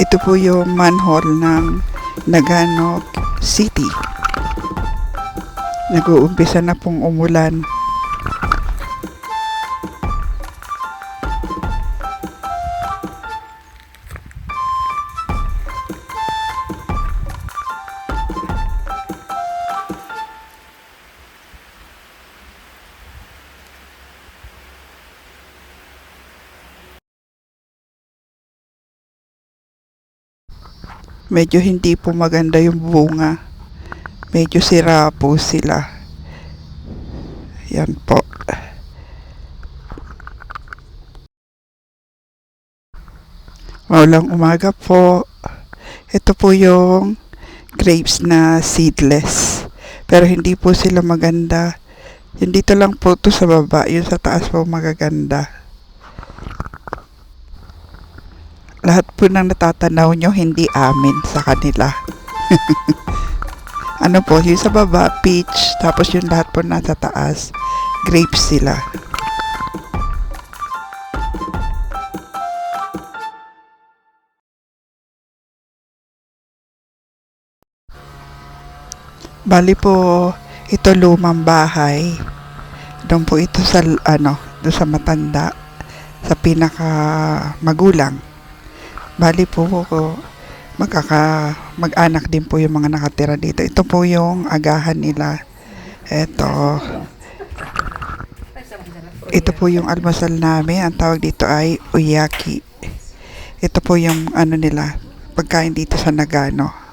Ito po yung manhole ng Nagano City. Nag-uumpisa na pong umulan. Medyo hindi po maganda yung bunga. Medyo sira po sila. Yan po. Maulang umaga po. Ito po yung grapes na seedless. Pero hindi po sila maganda. Yung dito lang po to sa baba. Yung sa taas po magaganda. Lahat po ng natatanaw nyo, hindi amin sa kanila. Ano po, yung sa baba, peach. Tapos yung lahat po nasa taas, grapes sila. Bali po, ito lumang bahay. Doon po ito sa, doon sa matanda. Sa pinaka magulang. Bali po, mag-anak din po yung mga nakatira dito. Ito po yung agahan nila. Ito po yung almusal namin. Ang tawag dito ay uyaki. Ito po yung nila, pagkain dito sa Nagano.